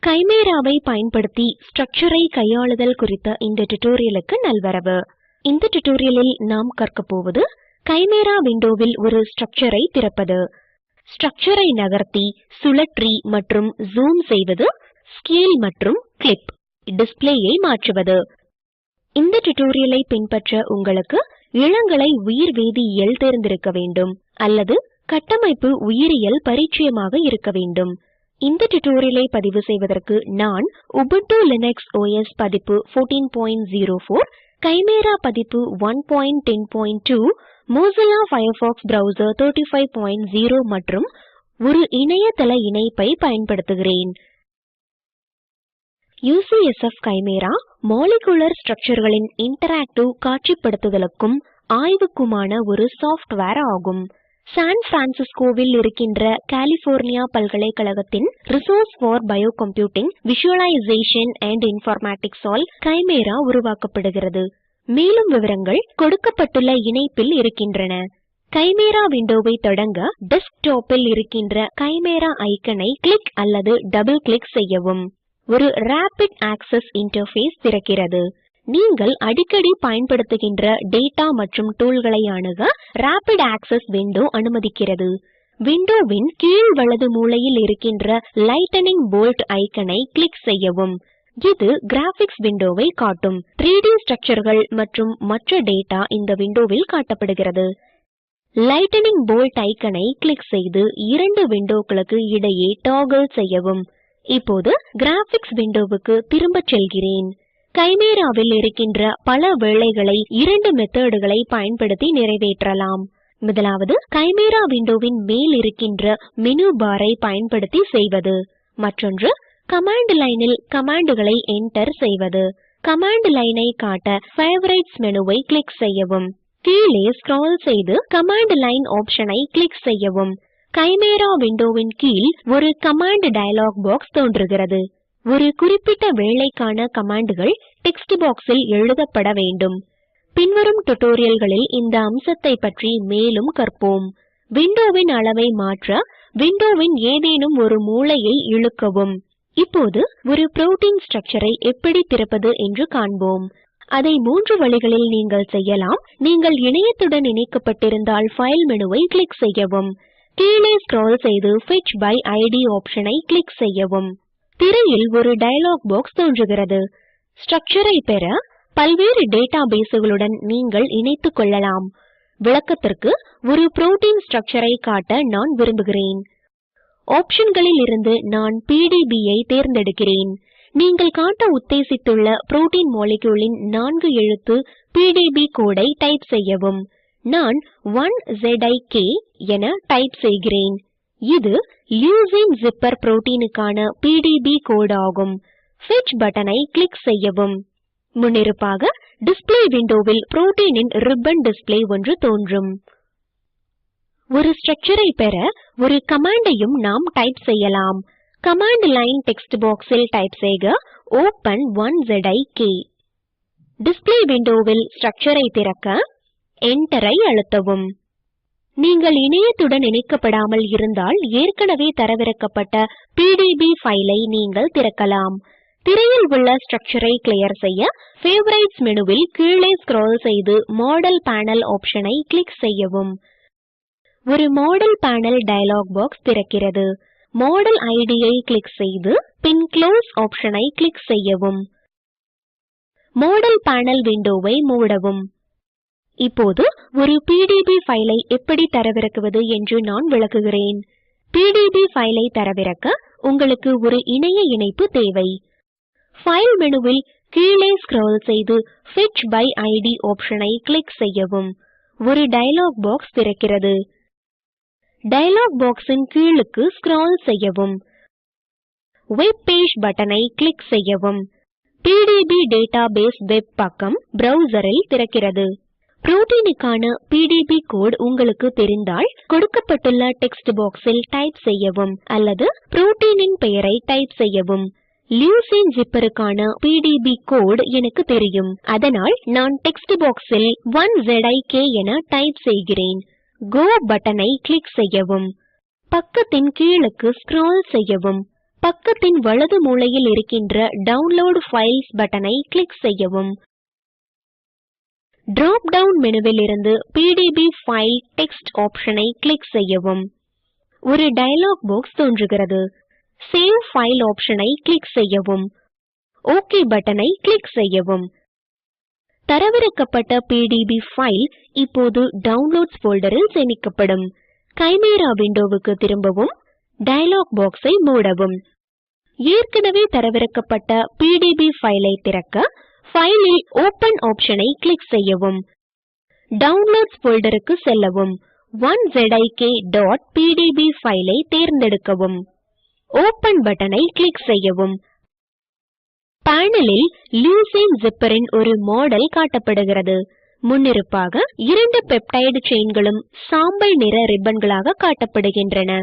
கைமேராவை பயன்படுத்தி ஸ்ட்ரக்சரை கையாளுதல் குறித்த இந்த டியூட்டோரியலுக்கு நல்வரவு. இந்த டியூட்டோரியலில் நாம் கற்கப் போவது கைமேரா விண்டோவில் ஒரு ஸ்ட்ரக்சரை திறப்பது, ஸ்ட்ரக்சரை நகர்த்தி, சுழற்றி மற்றும் ஜூம் செய்வது, ஸ்கேல் மற்றும் கிளிப், டிஸ்ப்ளேயை மாற்றுவது. இந்த டியூட்டோரியலை பின்பற்ற உங்களுக்கு இளங்கலை உயிர்வேதியியல் தெரிந்திருக்க வேண்டும் அல்லது கட்டமைப்பு உயிரியல் பரிச்சயமாக இருக்க வேண்டும். இந்த டியூட்டோரியலை பதிவு செய்வதற்கு நான் உபுண்டு லினக்ஸ் OS பதிப்பு 14.04, கைமேரா பதிப்பு 1.10.2, மொசில்லா ஃபயர்பாக்ஸ் பிரவுசர் 35.0 மற்றும் ஒரு இணையதள இணைப்பை பயன்படுத்துகிறேன். UCSF கைமேரா மாலிகுலர் ஸ்ட்ரக்சர்களின் இன்டராக்டிவ் காட்சிப்படுத்துதலுக்கும் ஆய்வுக்குமான ஒரு சாஃப்ட்வேர் ஆகும். சான் பிரான்சிஸ்கோவில் இருக்கின்ற கலிபோர்னியா பல்கலைக்கழகத்தின் resource for biocomputing, visualisation and informatics ஆல் கைமேரா உருவாக்கப்படுகிறது. மேலும் விவரங்கள் கொடுக்கப்பட்டுள்ள இணைப்பில் இருக்கின்றன. கைமேரா விண்டோவை தொடங்க டெஸ்க்டாப்பில் இருக்கின்ற கைமேரா ஐக்கனை கிளிக் அல்லது டபுள் கிளிக் செய்யவும். ஒரு ராபிட் ஆக்சஸ் இன்டர்ஃபேஸ் திறக்கிறது. நீங்கள் அடிக்கடி பயன்படுத்துகின்ற டேட்டா மற்றும் டூல்களை அணுக ராபிட் ஆக்சஸ் விண்டோ அனுமதிக்கிறது. விண்டோவின் கீழ் வலது மூலையில் இருக்கின்ற லைட்டனிங் போல்ட் ஐக்கனை கிளிக் செய்யவும். இது கிராபிக்ஸ் விண்டோவை காட்டும். 3D ஸ்ட்ரக்சர்கள் மற்றும் மற்ற டேட்டா இந்த விண்டோவில் காட்டப்படுகிறது. லைட்டனிங் போல்ட் ஐக்கனை கிளிக் செய்து இரண்டு விண்டோக்களுக்கு இடையே டாகல் செய்யவும். இப்போது கிராபிக்ஸ் விண்டோவுக்கு திரும்பச் செல்கிறேன். கைமேராவில் இருக்கின்ற பல வேலைகளை இரண்டு மெத்தடுகளை பயன்படுத்தி நிறைவேற்றலாம். முதலாவது, கைமேரா விண்டோவின் மேல் இருக்கின்ற மெனு பாரை பயன்படுத்தி செய்வது. மற்றொன்று, கமாண்ட் லைனில் கமாண்டுகளை என்டர் செய்வது. கமாண்ட் லைனை காட்ட ஃபேவரைட்ஸ் மெனுவை கிளிக் செய்யவும். கீழே ஸ்க்ரால் செய்து கமாண்ட் லைன் ஆப்ஷனை கிளிக் செய்யவும். கைமேரா விண்டோவின் கீழ் ஒரு கமாண்ட் டயலாக் பாக்ஸ் தோன்றுகிறது. ஒரு குறிப்பிட்ட வேலைக்கான கமாண்டுகள் டெக்ஸ்ட் பாக்ஸில் எழுதப்பட வேண்டும். பின்வரும் டியூட்டோரியல்களில் இந்த அம்சத்தை பற்றி மேலும் கற்போம். விண்டோவின் அளவை மாற்ற விண்டோவின் ஏதேனும் ஒரு மூலையை இழுக்கவும். இப்போது ஒரு புரோட்டீன் ஸ்ட்ரக்சரை எப்படி திறப்பது என்று காண்போம். அதை மூன்று வழிகளில் நீங்கள் செய்யலாம். நீங்கள் இணையத்துடன் இணைக்கப்பட்டிருந்தால் ஃபைல் மெனுவை கிளிக் செய்யவும். கீழே ஸ்க்ரால் செய்து Fetch by ID ஆப்ஷனை கிளிக் செய்யவும். திரையில் ஒரு டயலாக் பாக்ஸ் தோன்றுகிறது. ஸ்ட்ரக்சரை பெற பல்வேறு டேட்டாபேஸ்களுடன் நீங்கள் இணைத்துக் கொள்ளலாம். விளக்கத்திற்கு ஒரு புரோட்டீன் ஸ்ட்ரக்சரை காட்ட நான் விரும்புகிறேன். ஆப்ஷன்களில் இருந்து நான் PDB-ஐ தேர்ந்தெடுக்கிறேன். நீங்கள் காட்ட உத்தேசித்துள்ள புரோட்டீன் மாலிக்யூலின் 4 எழுத்து PDB கோடை டைப் செய்யவும். நான் 1ZIK என டைப் செய்கிறேன். இது லியூசின் ஜிப்பர் புரோட்டீனுக்கான PDB கோடு ஆகும். Fetch பட்டனை கிளிக் செய்யவும். முன்னிருப்பாக டிஸ்ப்ளே விண்டோவில் புரோட்டீனின் ரிப்பன் டிஸ்ப்ளே ஒன்று தோன்றும். ஒரு ஸ்ட்ரக்சரை பெற ஒரு கமாண்டையும் நாம் டைப் செய்யலாம். கமாண்ட் லைன் டெக்ஸ்ட் பாக்ஸில் டைப் செய்க Open 1ZIK. டிஸ்ப்ளே விண்டோவில் ஸ்ட்ரக்சரை திறக்க என்டரை அழுத்தவும். நீங்கள் இணையத்துடன் இணைக்கப்படாமல் இருந்தால் ஏற்கனவே தரவிறக்கப்பட்ட PDB ஃபைலை நீங்கள் திறக்கலாம். திரையில் உள்ள ஸ்ட்ரக்சரை கிளியர் செய்ய ஃபேவரைட்ஸ் மெனுவில் கீழே ஸ்க்ரால் செய்து மாடல் பேனல் ஆப்ஷனை கிளிக் செய்யவும். ஒரு மாடல் பேனல் டயலாக் பாக்ஸ் திறக்கிறது. மாடல் ஐடியை கிளிக் செய்து பின் க்ளோஸ் ஆப்ஷனை கிளிக் செய்யவும். மாடல் பேனல் விண்டோவை மூடவும். இப்போது ஒரு PDB ஃபைலை எப்படி தரவிறக்குவது என்று நான் விளக்குகிறேன். PDB ஃபைலை தரவிறக்க உங்களுக்கு ஒரு இணைய இணைப்பு தேவை. ஃபைல் மெனுவில் கீழே ஸ்க்ரால் செய்து Fetch by ID ஆப்ஷனை கிளிக் செய்யவும். ஒரு டயலாக் பாக்ஸ் திறக்கிறது. டயலாக் பாக்ஸின் கீழுக்கு ஸ்க்ரால் செய்யவும். வெப் பேஜ் பட்டனை கிளிக் செய்யவும். PDB டேட்டாபேஸ் வெப் பக்கம் பிரவுசரில் திறக்கிறது. புரோட்டீனுக்கான PDB கோட் உங்களுக்கு தெரிந்தால் கொடுக்கப்பட்டுள்ள டெக்ஸ்ட் பாக்ஸில் டைப் செய்யவும் அல்லது புரோட்டீனின் பெயரை டைப் செய்யவும். லியூசின் ஜிப்பருக்கான PDB கோட் எனக்கு தெரியும். அதனால் நான் டெக்ஸ்ட் பாக்ஸில் 1ZIK என டைப் செய்கிறேன். Go பட்டனை கிளிக் செய்யவும். பக்கத்தின் கீழுக்கு ஸ்க்ரால் செய்யவும். பக்கத்தின் வலது மூலையில் இருக்கின்ற டவுன்லோட் ஃபைல்ஸ் பட்டனை கிளிக் செய்யவும். டிராப் டவுன் மெனுவில் இருந்து PDB ஃபைல் டெக்ஸ்ட் ஆப்ஷனை கிளிக் செய்யவும். ஒரு டயலாக் பாக்ஸ் தோன்றுகிறது. சேவ் ஃபைல் ஆப்ஷனை கிளிக் செய்யவும். ஓகே பட்டனை கிளிக் செய்யவும். தரவிறக்கப்பட்ட PDB ஃபைல் இப்போது டவுன்லோட்ஸ் போல்டரில் சேமிக்கப்படும். கைமேரா விண்டோவுக்கு திரும்பவும். டயலாக் பாக்ஸை மூடவும். ஏற்கனவே தரவிறக்கப்பட்ட PDB ஃபைலை திறக்க ஃபைலில் ஓபன் ஆப்ஷனை கிளிக் செய்யவும். டவுன்லோட்ஸ் போல்டருக்கு செல்லவும். 1zik.pdb ஃபைலை தேர்ந்தெடுக்கவும். ஓபன் பட்டனை கிளிக் செய்யவும். பேனலில் லியூசின் ஜிப்பரின் ஒரு மாடல் காட்டப்படுகிறது. முன்னிருப்பாக 2 பெப்டைடு செயின்களும் சாம்பல் நிற ரிப்பன்களாக காட்டப்படுகின்றன.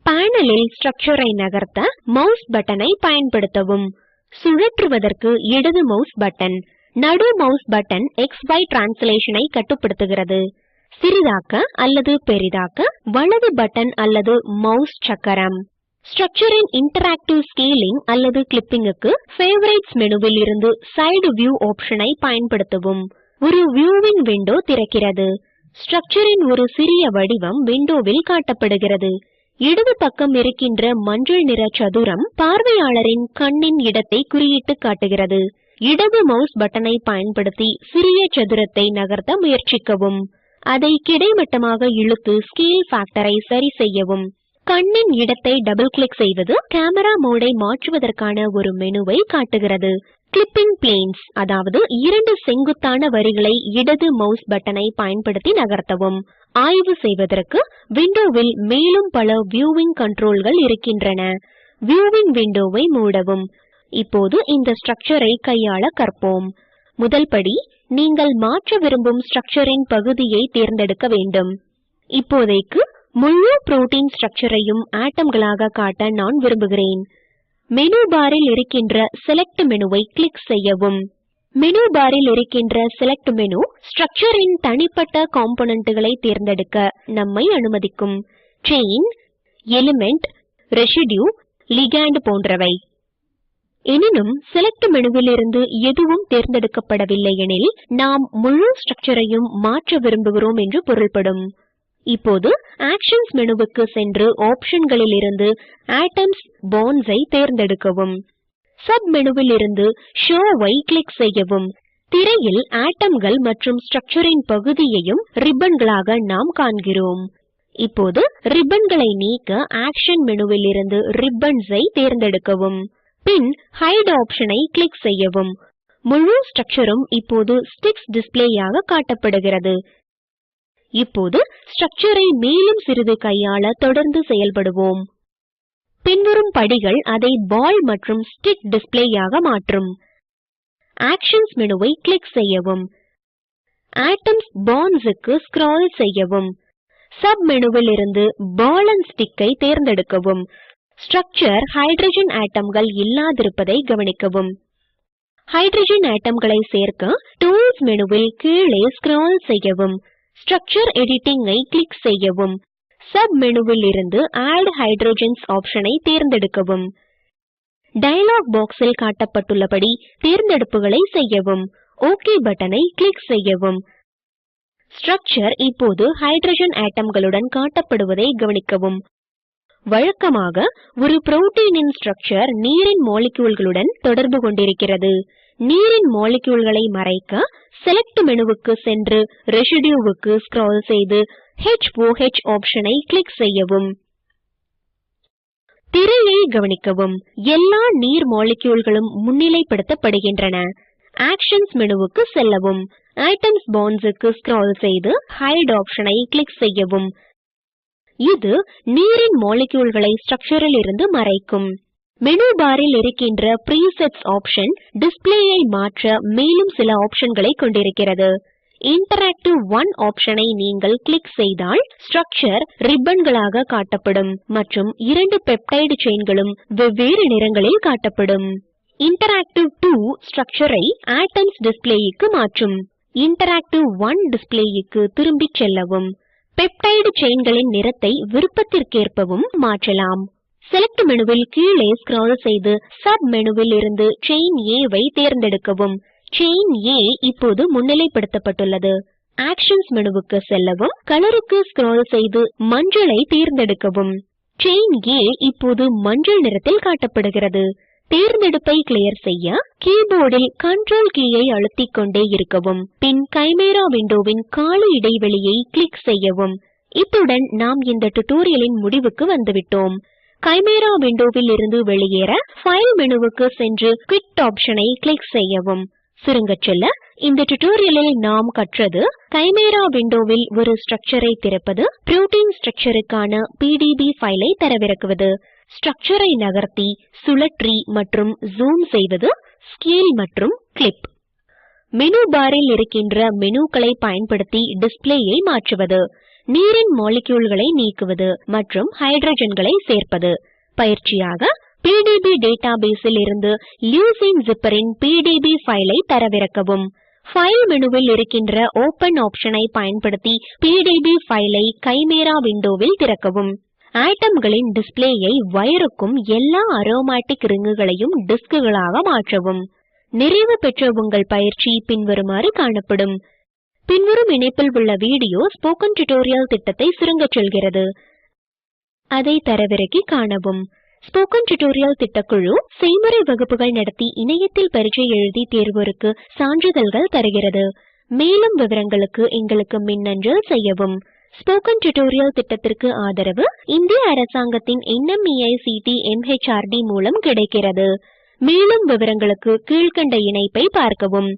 பேனலில் ஸ்ட்ரக்சரை நகர்த்த மவுஸ் பட்டனை பயன்படுத்தவும். சுழற்றுவதற்கு இடது மவுஸ் பட்டன். நடு மவுஸ் பட்டன் XY டிரான்ஸ்லேஷனை கட்டுப்படுத்துகிறது. சிறிதாக்க அல்லது பெரிதாக்க வலது பட்டன் அல்லது மவுஸ் சக்கரம். ஸ்ட்ரக்சரின் இன்டராக்டிவ் ஸ்கேலிங் அல்லது கிளிப்பிங்குக்கு ஃபேவரைட்ஸ் மெனுவில் இருந்து சைடு வியூ ஆப்ஷனை பயன்படுத்தவும். ஒரு வியூவிங் விண்டோ திறக்கிறது. ஸ்ட்ரக்சரின் ஒரு சிறிய வடிவம் விண்டோவில் காட்டப்படுகிறது. இடது பக்கம் இருக்கின்ற மஞ்சள் நிற சதுரம் பார்வையாளரின் கண்ணின் இடத்தை குறியிட்டு காட்டுகிறது. இடது மவுஸ் பட்டனை பயன்படுத்தி சிறிய சதுரத்தை நகர்த்த முயற்சிக்கவும். அதை கிடைமட்டமாக இழுத்து ஸ்கேல் ஃபேக்டரை சரி செய்யவும். கண்ணின் இடத்தை டபுள் கிளிக் செய்வது கேமரா மோடை மாற்றுவதற்கான ஒரு மெனுவை காட்டுகிறது. கிளிப்பிங் பிளேன்ஸ், அதாவது 2 செங்குத்தான வரிகளை இடது மவுஸ் பட்டனை பயன்படுத்தி நகர்த்தவும். ஆய்வு செய்வதற்கு விண்டோவில் மேலும் பல வியூவிங் கண்ட்ரோல்கள் இருக்கின்றன. வியூவிங் விண்டோவை மூடவும். இப்போது இந்த ஸ்ட்ரக்சரை கையாள கற்போம். முதல் படி, நீங்கள் மாற்ற விரும்பும் ஸ்ட்ரக்சரின் பகுதியை தேர்ந்தெடுக்க வேண்டும். இப்போதைக்கு முழு புரோட்டீன் ஸ்ட்ரக்சரையும் ஆட்டம்களாக காட்ட நான் விரும்புகிறேன். மெனு பாரில் இருக்கின்ற செலக்ட் மெனுவை கிளிக் செய்யவும். மெனு பாரில் இருக்கின்ற செலக்ட் மெனு ஸ்ட்ரக்சரின் தனிப்பட்ட காம்போனன்ட்களை தேர்ந்தெடுக்க நம்மை அனுமதிக்கும். செயின், எலிமெண்ட், ரெசிடியூ, லிகாண்ட் போன்றவை. எனினும் செலக்ட் மெனுவில் இருந்து எதுவும் தேர்ந்தெடுக்கப்படவில்லை எனில் நாம் முழு ஸ்ட்ரக்சரையும் மாற்ற விரும்புகிறோம் என்று பொருள்படும். இப்போது ஆக்ஷன்ஸ் மெனுவுக்கு சென்று ஆப்ஷன்களில் இருந்து ஆட்டம்ஸ் பாண்ட்ஸை தேர்ந்தெடுக்கவும். சப் மெனுவில் இருந்து ஷோவை கிளிக் செய்யவும். திரையில் ஆட்டம்கள் மற்றும் ஸ்ட்ரக்சரின் பகுதியையும் ரிப்பன்களாக நாம் காண்கிறோம். இப்போது ரிப்பன்களை நீக்க ஆக்ஷன் மெனுவில் இருந்து ரிப்பன்ஸை தேர்ந்தெடுக்கவும். பின் ஹைட் ஆப்ஷனை கிளிக் செய்யவும். முழு ஸ்ட்ரக்சரும் இப்போது ஸ்டிக்ஸ் டிஸ்ப்ளேயாக காட்டப்படுகிறது. இப்போது ஸ்ட்ரக்சரை மேலும் சிறிது கையாள தொடர்ந்து செயல்படுவோம். பின்வரும் படிகள் அதை பால் மற்றும் ஸ்டிக் டிஸ்ப்ளேயாக மாற்றும். ஆக்ஷன்ஸ் மெனுவை கிளிக் செய்யவும். ஆட்டம்ஸ் பாண்ட்ஸுக்கு ஸ்க்ரால் செய்யவும். சப் மெனுவில் இருந்து பால் அண்ட் ஸ்டிக்கை தேர்ந்தெடுக்கவும். ஸ்ட்ரக்சர் ஹைட்ரஜன் ஆட்டம்கள் இல்லாதிருப்பதை கவனிக்கவும். ஹைட்ரஜன் ஆட்டம்களை சேர்க்க டூல்ஸ் மெனுவில் கீழே ஸ்க்ரால் செய்யவும். ஸ்ட்ரக்சர் எடிட்டிங்கை கிளிக் செய்யவும். சப் மெனுவில் இருந்து ஆட் ஹைட்ரோஜன்ஸ் ஆப்ஷனை தேர்ந்தெடுக்கவும். டயலாக் பாக்ஸில் காட்டப்பட்டுள்ளபடி தேர்ந்தெடுப்புகளை செய்யவும். ஓகே பட்டனை கிளிக் செய்யவும். ஸ்ட்ரக்சர் இப்போது ஹைட்ரஜன் ஆட்டம்களுடன் காட்டப்படுவதை கவனிக்கவும். வழக்கமாக ஒரு புரோட்டீனின் ஸ்ட்ரக்சர் நீரின் மாலிக்யூல்களுடன் தொடர்பு கொண்டிருக்கிறது. நீரின் மாலிக்யூல்களை மறைக்க செலக்ட் மெனுவுக்கு சென்று ரெசிடியூவுக்கு ஸ்க்ரால் செய்து HOH ஆப்ஷனை கிளிக் செய்யவும். திரையை கவனிக்கவும். எல்லா நீர் மாலிக்யூல்களும் முன்னிலைப்படுத்தப்படுகின்றன. ஆக்ஷன்ஸ் மெனுவுக்கு செல்லவும். ஐட்டம்ஸ் பாண்ட்ஸுக்கு ஸ்க்ரால் செய்து ஹைட் ஆப்ஷனை கிளிக் செய்யவும். இது நீரின் மாலிக்யூல்களை ஸ்ட்ரக்சரில் இருந்து மறைக்கும். மெனு பாரில் இருக்கின்ற ப்ரீசெட்ஸ் ஆப்ஷன் டிஸ்ப்ளேயை மாற்ற மேலும் சில ஆப்ஷன்களை கொண்டிருக்கிறது. இன்டராக்டிவ் 1 ஆப்ஷனை நீங்கள் கிளிக் செய்தால் ஸ்ட்ரக்சர் ரிப்பன்களாக காட்டப்படும் மற்றும் 2 பெப்டைடு செயின்களும் வெவ்வேறு நிறங்களில் காட்டப்படும். இன்டராக்டிவ் 2 ஸ்ட்ரக்சரை ஆட்டம்ஸ் டிஸ்ப்ளேக்கு மாற்றும். இன்டராக்டிவ் 1 டிஸ்ப்ளேக்கு திரும்பிச் செல்லவும். பெப்டைடு செயின்களின் நிறத்தை விருப்பத்திற்கேற்பவும் மாற்றலாம். செலக்ட் மெனுவில் கீழே ஸ்க்ரால் செய்து சப் மெனுவில் இருந்து செயின் A-வை தேர்ந்தெடுக்கவும். செயின் A இப்போது முன்னிலைப்படுத்தப்பட்டுள்ளது. ஆக்ஷன்ஸ் மெனுவுக்கு செல்லவும் கலருக்கு ஸ்க்ரால் செய்து மஞ்சளை தேர்ந்தெடுக்கவும். செயின் A இப்போது மஞ்சள் நிறத்தில் காட்டப்படுகிறது. தேர்ந்தெடுப்பை கிளியர் செய்ய கீபோர்டில் கண்ட்ரோல் கீயை அழுத்திக் கொண்டே இருக்கவும். பின் கைமேரா விண்டோவின் கால இடைவெளியை கிளிக் செய்யவும். இத்துடன் நாம் இந்த டுடோரியலின் முடிவுக்கு வந்துவிட்டோம். கைமேரா விண்டோவில் இருந்து வெளியேற ஃபைல் மெனுவுக்கு சென்று குவிட் ஆப்ஷனை கிளிக் செய்யவும். சுருங்கச் சொல்ல, இந்த டுடோரியலில் நாம் கற்றது கைமேரா விண்டோவில் ஒரு ஸ்ட்ரக்சரை திறப்பது, புரோட்டீன் ஸ்ட்ரக்சருக்கான PDB ஃபைலை தரவிறக்குவது, ஸ்ட்ரக்சரை நகர்த்தி சுழற்றி மற்றும் ஜூம் செய்வது, ஸ்கேல் மற்றும் கிளிப். மெனு பாரில் இருக்கின்ற மெனுக்களை பயன்படுத்தி டிஸ்ப்ளேயை மாற்றுவது, நீரின் மாலிக்யூல்களை நீக்குவது மற்றும் ஹைட்ரஜன்களை சேர்ப்பது. பயிற்சியாக PDB டேட்டாபேஸில் இருந்து லியூசின் ஜிப்பரின் PDB ஃபைலை தரவிறக்கவும். ஃபைல் மெனுவில் இருக்கின்ற ஓபன் ஆப்ஷனை பயன்படுத்தி PDB ஃபைலை கைமேரா விண்டோவில் திறக்கவும். ஆட்டம்களின் டிஸ்ப்ளேயை வயருக்கும் எல்லா அரோமேட்டிக் ரிங்குகளையும் டிஸ்குகளாக மாற்றவும். நிறைவு பெற்ற உங்கள் பயிற்சி பின்வருமாறு காணப்படும். பின்வரும் இணைப்பில் உள்ள வீடியோ ஸ்போக்கன் டியூட்டோரியல் திட்டத்தை சுருங்கச் சொல்கிறது. அதை தரவிறக்கி காணவும். ஸ்போக்கன் டியூட்டோரியல் திட்டக்குழு செய்முறை வகுப்புகள் நடத்தி இணையத்தில் பரீட்சை எழுதி தேர்வோருக்கு சான்றிதழ்கள் தருகிறது. மேலும் விவரங்களுக்கு எங்களுக்கு மின்னஞ்சல் செய்யவும். ஸ்போக்கன் டியூட்டோரியல் திட்டத்திற்கு ஆதரவு இந்திய அரசாங்கத்தின் NMEICT MHRD மூலம் கிடைக்கிறது. மேலும் விவரங்களுக்கு கீழ்க்கண்ட இணைப்பை பார்க்கவும்.